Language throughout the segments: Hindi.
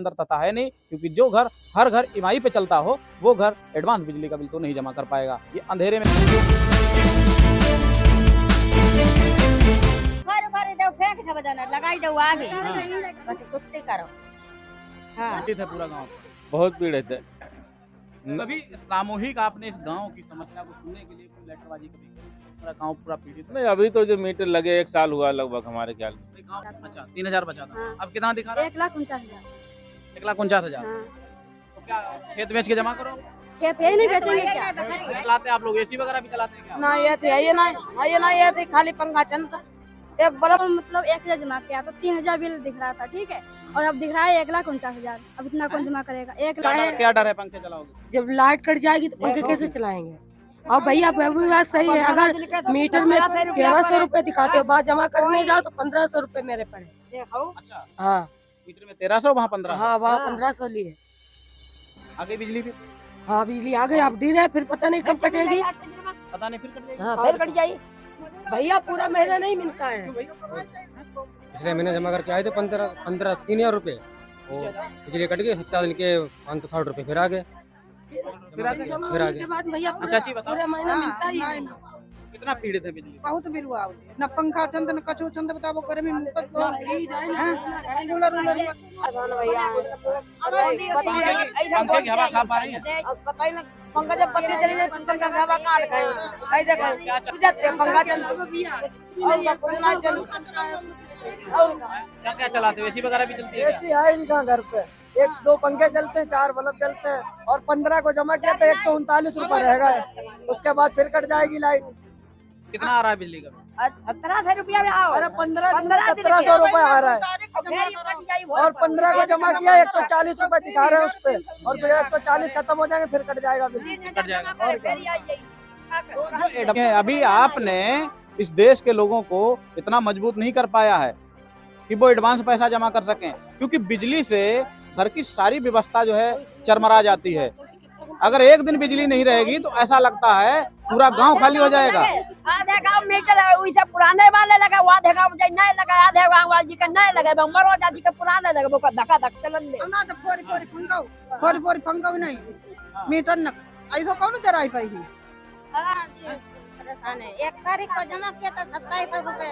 अंदर तथा है नहीं, क्योंकि जो घर हर घर ईएमआई पे चलता हो वो घर एडवांस बिजली का बिल तो नहीं जमा कर पाएगा। ये अंधेरे में पीड़ित है पूरा गाँव। बहुत पीड़ित है। कभी सामूहिक आपने इस गांव की समस्या को सुनने के लिए कोई लेटरबाजी कभी करी? पूरा गांव पूरा पीड़ित नहीं, अभी तो जो मीटर लगे 1 साल हुआ लगभग हमारे ख्याल में। है। गांव बचा 3000 बचा था। हाँ। अब कितना दिखा रहा है? 1,49,000। 1,49,000। हाँ। तो क्या खेत बेच के जमा करो? खेत है ही नहीं, बेचेंगे क्या? चलाते आप लोग एसी वगैरह भी चलाते हैं क्या? ना ये थे, ये थे, खाली पंखा चलता। एक बल्ब मतलब 1,000 जमा किया तो 3,000 बिल दिख रहा था, ठीक है। और अब दिख रहा है 1,49,000। अब इतना कौन जमा करेगा? क्या डर है पंखे चलाओगे? जब लाइट कट जाएगी तो पंखे कैसे चलाएंगे? और भैया वो भी बात सही है, अगर मीटर में 1,300 रुपए दिखाते हो, बाद जमा करने जाओ तो 1,500 रुपए मेरे पड़े। अच्छा, हाँ मीटर में 1300, वहाँ 1500। हाँ, वहाँ 1,500 लिए। आगे बिजली भी हाँ, बिजली आ गई, अब डी है, फिर पता नहीं कब कटेगी। पता नहीं फिर कट जाएगी। हाँ, फिर कट जाएगी भैया, पूरा महीना नहीं मिलता है। पिछले महीने जमा करके आए थे 3,000 रुपए, बिजली कट गई 7 दिन के 560 रुपए फिर आ गए। फिर आगे फिर आगे। भैया अच्छा जी बताओ, पूरा महीना मिलता ही है। कितना पीड़ित है बिजली? बहुत बिल हुआ न पंखा चंद न कछु चंद बताओ गर्मी में मुकत तो हैं कूलर उलर पंखे की हवा खा पा रही है? पंखा जब पत्ती चली जाए तो पंखा हवा कहाँ खाएगा? ऐसे देखो पंखा चल और पंखा चल और क्या क्या चलाते हो? एसी वगैरह भी चलती है क्या? एसी है इनका घर पे, 1-2 पंखे चलते हैं, 4 बल्ब जलते हैं, और 15 को जमा किया तो 139 रुपए रहेगा। उसके बाद फिर कट जाएगी लाइट। कितना आ रहा है बिजली का? 17,000 रुपया में आओ। अरे 1700 रुपए आ रहा है, और 15 को जमा किया 140 रुपए दिखा रहे हैं उस पे, और फिर 140 खत्म हो जाएंगे फिर कट जाएगा बिल। कट जाएगा। और क्या? अभी आपने इस देश के लोगों को इतना मजबूत नहीं कर पाया है कि वो एडवांस पैसा जमा कर सकें, क्योंकि बिजली से घर की सारी व्यवस्था जो है चरमरा जाती है। अगर एक दिन बिजली नहीं रहेगी तो ऐसा लगता है पूरा गांव खाली हो जाएगा। आधे गांव मीटर वैसे पुराने वाले लगा, वो आधे गांव नए लगा, आधे गांव वाले जी का नए लगे, मरोजा जी का पुराने लगे, वो का धक्का धक चलन दे ना तो फोरी पंखा नहीं मीटर न ऐसा कौन जराई पाएगी। 1 तारीख को जमा किया था 27 रुपए,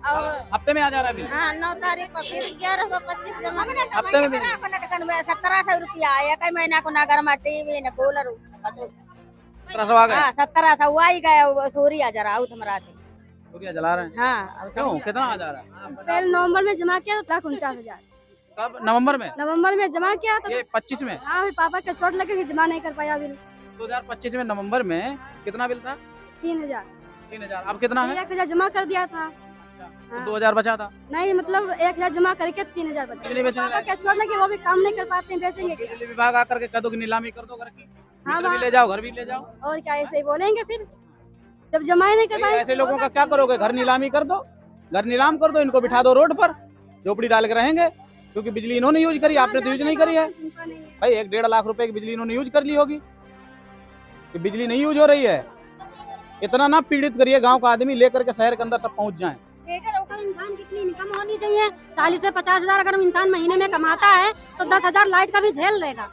और हफ्ते में आ जा रहा है बिल? हाँ 9 तारीख को फिर 1125 जमा हफ्ते में बिल? 1700 रुपया आया, कई महीना को ना घर में टीवी न कूलर 1700 आ गए? 1700 हुआ ही गया। सूर्य आ जा रहा हूँ तुम्हारा सूर्य जला रहे हैं? हाँ। क्यों, कितना आ जा रहा है? पहले नवंबर में जमा किया तो 1,49,000। कब? नवंबर में? नवंबर में जमा किया तो ये 25 में? हाँ, फिर पापा के चोट लगे जमा नहीं कर पाया बिल। 2025 में नवंबर में कितना बिल था? 3,000। 3000। अब कितना है? 1,000 जमा कर दिया था। तो 2000 बचा था? नहीं, मतलब 1,000 जमा करके 3,000 बचा। बिजली बेचने पापा के चोट लगे, वो भी काम नहीं कर पाते हैं, बेचेंगे क्या? बिजली विभाग आकर के कह दो कि नीलामी कर दो घर की, हाँ, मीटर भी ले जाओ, घर भी ले जाओ। और क्या ऐसे ही बोलेंगे फिर, जब जमा ही नहीं कर पाएंगे। ऐसे लोगों का क्या करोगे? घर नीलामी कर दो, घर नीलाम कर दो, इनको बिठा दो रोड पर, झोपड़ी डाल के रहेंगे, क्योंकि बिजली इन्होंने यूज करी, आपने तो यूज नहीं करी है भाई। 1-1.5 लाख रुपए की बिजली इन्होंने यूज कर ली होगी, कि बिजली नहीं यूज हो रही है। इतना ना पीड़ित करिए गांव का आदमी, लेकर के शहर के अंदर सब पहुंच जाए। इंसान कितनी इनकम होनी चाहिए? 40 से 50,000 अगर इंसान महीने में कमाता है तो 10,000 लाइट का भी झेल लेगा।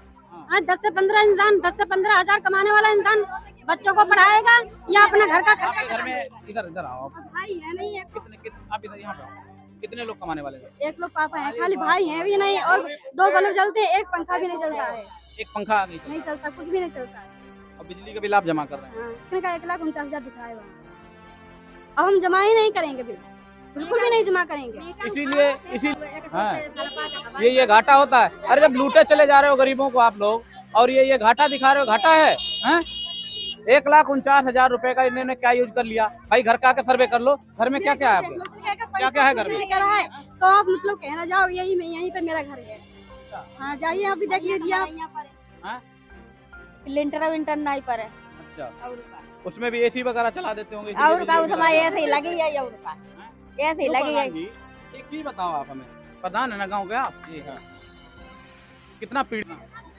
10 से 15,000 कमाने वाला इंसान बच्चों को पढ़ाएगा या अपने घर का घर में इधर आओ। भाई है नहीं है? आप इधर यहाँ पे आओ। कितने लोग कमाने वाले हैं? 1 लोग पापा है, खाली भाई है भी नहीं, और 2 बल्ब जलते हैं, 1 पंखा भी नहीं चलता है। एक पंखा नहीं नहीं चलता, कुछ भी नहीं चलता है। और बिजली का बिल आप जमा कर रहे हैं? कितने का? 1,49,000 दिख रहा है वहाँ। अब हम जमा ही नहीं करेंगे बिल, बिल्कुल भी नहीं जमा करेंगे। इसीलिए हाँ, ये घाटा होता है। अरे जब लूटे चले जा रहे हो गरीबों को आप लोग, और ये घाटा दिखा रहे हो, घाटा है, हैं? 1,49,000 रुपए का इन्होंने क्या यूज कर लिया भाई? घर का आके सर्वे कर लो, घर में क्या क्या है आपके? क्या क्या है घर में? तो आप मतलब कहना जाओ यहीं पे मेरा घर है। हाँ, जाइए अभी देख लीजिए आप। लिंटर विंटर नहीं पर है। अच्छा, उसमें भी एसी वगैरह चला देते होंगे? और का उसमें ऐसे ही लगी है, और का ऐसे ही लगी है। एक चीज बताओ आप हमें, प्रधान है ना गाँव के आप? जी हाँ। कितना पीड़ित?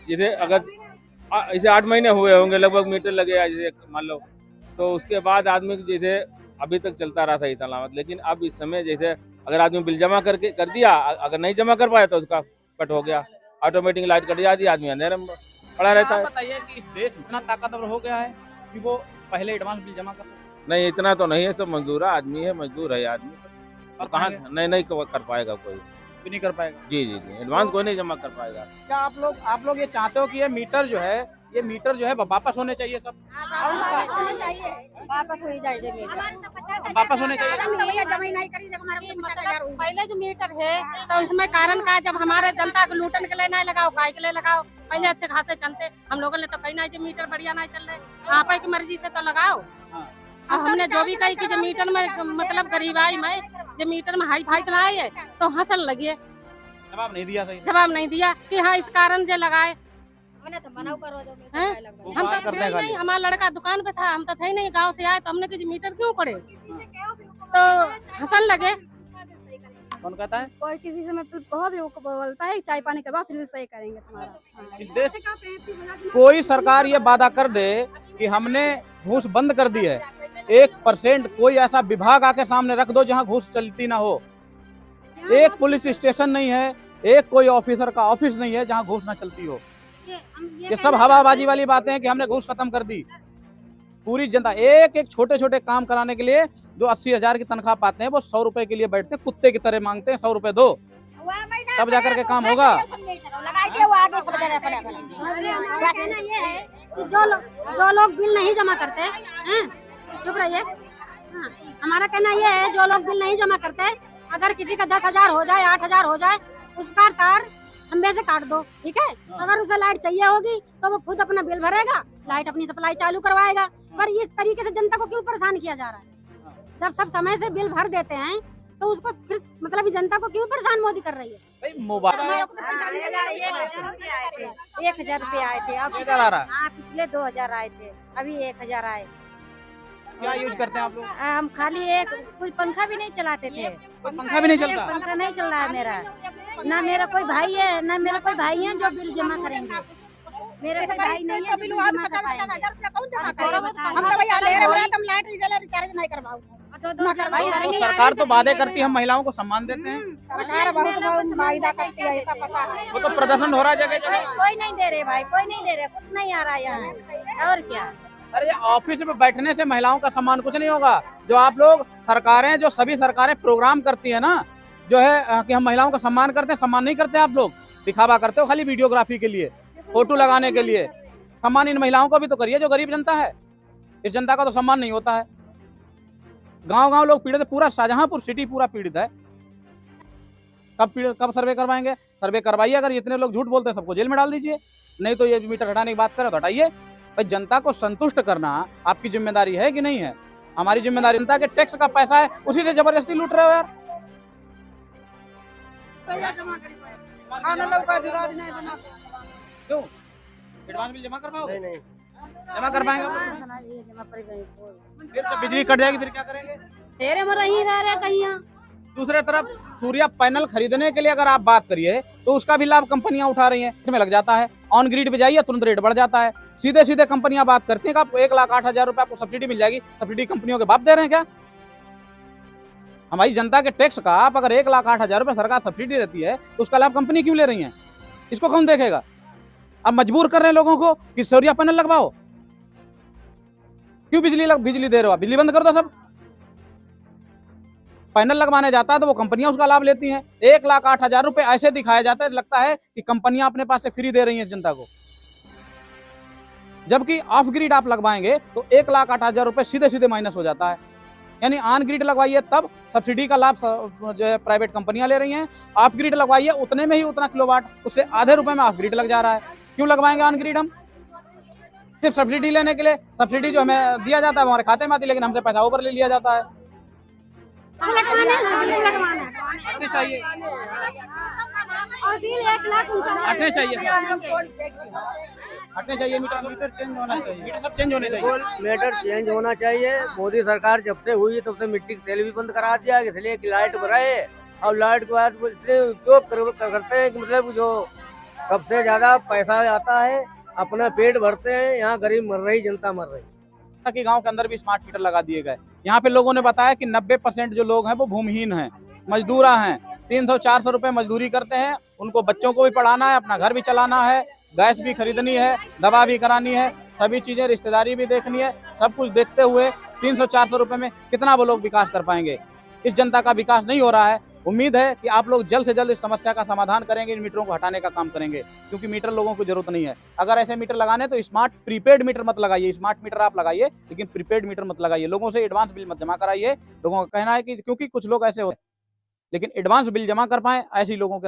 जैसे अगर इसे 8 महीने हुए होंगे लगभग मीटर लगे, जैसे मान लो, तो उसके बाद आदमी जैसे अभी तक चलता रहा सही सलामत। लेकिन अब इस समय जैसे अगर आदमी बिल जमा करके कर दिया, अगर नहीं जमा कर पाया तो उसका कट हो गया, ऑटोमेटिक लाइट कट जाती है, आदमी अंधेरे में पड़ा रहता आप है। बताइए कि इस देश इतना ताकतवर हो गया है कि वो पहले एडवांस बिल जमा कर नहीं इतना तो नहीं है, सब मजदूर आदमी है, मजदूर है आदमी, तो कहाँ नहीं कर पाएगा कोई। भी नहीं कर पाएगा। जी जी जी, एडवांस कोई नहीं जमा कर पाएगा। क्या आप लोग ये चाहते हो कि ये मीटर जो है वापस होने चाहिए सब? वापस हो जाए वापस होने चाहिए। पहले जो मीटर है तो इसमें कारण का जब हमारे जनता को लूटन के लिए नहीं लगाओ, काय के लिए लगाओ। पहले अच्छे खासे चलते, हम लोगों ने तो कहीं नहीं जो मीटर बढ़िया नहीं चल रहे, आप की मर्जी से तो लगाओ। अब हमने जो भी कही कि जो मीटर में मतलब गरीबाई में जो मीटर में हाई फाई चलाए है तो हंसन लगे, जवाब नहीं दिया सही। जवाब नहीं दिया कि हाँ इस कारण जो लगाए। हम तो थे ही नहीं, हमारा लड़का दुकान पे था, हम तो थे ही नहीं, गांव से आए तो हमने कहा मीटर क्यों करे, तो हंसन लगे। कौन कहता है? कोई किसी से मैं बहुत भी बोलता है चाय पानी के बाद फिर भी सही करेंगे तुम्हारा। इस देश कोई सरकार ये वादा कर दे कि हमने घूस बंद कर दी है, 1% कोई ऐसा विभाग आके सामने रख दो जहां घूस चलती ना हो। एक पुलिस स्टेशन नहीं है, एक कोई ऑफिसर का ऑफिस नहीं है जहां घूस ना चलती हो। ये सब हवाबाजी वाली बातें हैं कि हमने घूस खत्म कर दी। पूरी जनता एक एक छोटे छोटे काम कराने के लिए जो 80,000 की तनख्वाह पाते हैं वो 100 रुपए के लिए बैठते हैं, कुत्ते की तरह मांगते हैं 100 रुपए दो, तब जाकर के काम होगा। कहना ये है कि जो लोग बिल नहीं जमा करते हैं, चुप रहिए। हाँ, हमारा कहना ये है जो लोग बिल नहीं जमा करते, अगर किसी का 10,000 हो जाए, 8,000 हो जाए, उसका तार खंबे से काट दो, ठीक है। अगर उसे लाइट चाहिए होगी तो वो खुद अपना बिल भरेगा, लाइट अपनी सप्लाई चालू करवाएगा। पर इस तरीके से जनता को क्यों परेशान किया जा रहा है? जब सब समय से बिल भर देते हैं तो उसको फिर मतलब जनता को क्यों परेशान मोदी कर रही है? मोबाइल 1,000 रुपए आए थे, अब आ रहा है। हाँ पिछले 2,000 आए थे, अभी 1,000 आए। क्या यूज करते हैं आप लोग? हम खाली एक कोई पंखा भी नहीं चलाते थे, पंखा भी नहीं चलता? पंखा नहीं चल रहा है मेरा, ना मेरा कोई भाई है, ना मेरा कोई भाई है जो बिल जमा करेंगे। मेरे कोई भाई नहीं है जो बिल जमा कर पाएंगे। हम तो भैया ले रहे हैं, तुम लाइट रिचार्ज नहीं करवाओ। तो सरकार तो वादे करती है, हम महिलाओं को सम्मान देते हैं, सरकार बहुत वायदा करती है, ऐसा पता है। वो तो प्रदर्शन हो रहा है जगह जगह। कोई नहीं दे रहे भाई, कोई नहीं दे रहे, कुछ नहीं आ रहा है यहाँ। और क्या, अरे ऑफिस में बैठने से महिलाओं का सम्मान कुछ नहीं होगा। जो आप लोग सरकारें, जो सभी सरकारें प्रोग्राम करती है ना, जो है कि हम महिलाओं का सम्मान करते हैं, सम्मान नहीं करते। आप लोग दिखावा करते हो खाली वीडियोग्राफी के लिए, फोटो लगाने के लिए। सम्मान इन महिलाओं को भी तो करिए जो गरीब जनता है। इस जनता का तो सम्मान नहीं होता है। गांव गांव लोग पीड़ित है, पूरा शाहजहांपुर सिटी पूरा पीड़ित है। कब सर्वे करवाएंगे? सर्वे करवाइए। अगर इतने लोग झूठ बोलते हैं सबको जेल में डाल दीजिए, नहीं तो ये मीटर हटाने की बात करें तो हटाइए। भाई जनता को संतुष्ट करना आपकी जिम्मेदारी है कि नहीं है? हमारी जिम्मेदारी। जनता के टैक्स का पैसा है, उसी से जबरदस्ती लूट रहे हो यार। क्यों एडवांस बिल जमा करवाओगे? नहीं जमा कर पाएंगे? फिर तो बिजली कट जाएगी, फिर क्या करेंगे? तेरे में रही रह रहे कहीं। दूसरे तरफ सूर्या पैनल खरीदने के लिए अगर आप बात करिए तो उसका भी लाभ कंपनियां उठा रही हैं, इसमें लग जाता है। ऑन ग्रिड पे जाइए तुरंत रेट बढ़ जाता है। सीधे सीधे कंपनियां बात करती हैं कि आपको 1,08,000 रुपए आपको सब्सिडी मिल जाएगी। सब्सिडी कंपनियों के बाप दे रहे हैं क्या? हमारी जनता के टैक्स का आप अगर 1,08,000 रुपए सरकार सब्सिडी देती है तो उसका लाभ कंपनी क्यों ले रही है? इसको कौन देखेगा? अब मजबूर कर रहे हैं लोगों को कि सूर्या पैनल लगवाओ। क्यों बिजली दे रहे हो? बिजली बंद कर दो सब। पैनल लगवाने जाता है तो वो कंपनियां उसका लाभ लेती हैं। 1,08,000 रुपए ऐसे दिखाया जाता है, लगता है कि कंपनियां अपने पास से फ्री दे रही हैं जनता को, जबकि ऑफ ग्रिड आप लगवाएंगे तो 1,08,000 रुपए सीधे सीधे माइनस हो जाता है। यानी ऑन ग्रिड लगवाइए तब सब्सिडी का लाभ जो है प्राइवेट कंपनियां ले रही हैं। ऑफ ग्रिड लगवाइए उतने में ही उतना किलोवाट, उससे आधे रुपए में ऑफ ग्रिड लग जा रहा है। क्यों लगवाएंगे ऑन ग्रिड हम? सिर्फ सब्सिडी लेने के लिए। सब्सिडी जो हमें दिया जाता है हमारे खाते में आती है, लेकिन हमसे पैसा ऊपर ले लिया जाता है। हटने चाहिए, हटने चाहिए, हटने चाहिए। मीटर चेंज होना चाहिए, मीटर सब चेंज होने चाहिए। मीटर चेंज होना चाहिए। मोदी सरकार जब से हुई तब से मिट्टी का तेल भी बंद करा दिया, इसलिए कि लाइट बढ़ाए। और लाइट के बाद इसलिए उपयोग करते हैं कि मतलब जो सबसे ज्यादा पैसा आता है अपना पेट भरते हैं। यहाँ गरीब मर रही, जनता मर रही। कि गांव के अंदर भी स्मार्ट मीटर लगा दिए गए। यहाँ पे लोगों ने बताया कि 90% जो लोग हैं वो भूमिहीन हैं, मजदूरा हैं, 300-400 रुपए मजदूरी करते हैं, उनको बच्चों को भी पढ़ाना है, अपना घर भी चलाना है, गैस भी खरीदनी है, दवा भी करानी है, सभी चीजें, रिश्तेदारी भी देखनी है। सब कुछ देखते हुए 300-400 रुपए में कितना वो लोग विकास कर पाएंगे? इस जनता का विकास नहीं हो रहा है। उम्मीद है कि आप लोग जल्द से जल्द इस समस्या का समाधान करेंगे, इन मीटरों को हटाने का काम करेंगे, क्योंकि मीटर लोगों को जरूरत नहीं है। अगर ऐसे मीटर लगाने तो स्मार्ट प्रीपेड मीटर मत लगाइए, स्मार्ट मीटर आप लगाइए लेकिन प्रीपेड मीटर मत लगाइए। लोगों से एडवांस बिल मत जमा कराइए। लोगों का कहना है कि क्योंकि कुछ लोग ऐसे होते हैं, लेकिन एडवांस बिल जमा कर पाएं, ऐसी लोगों के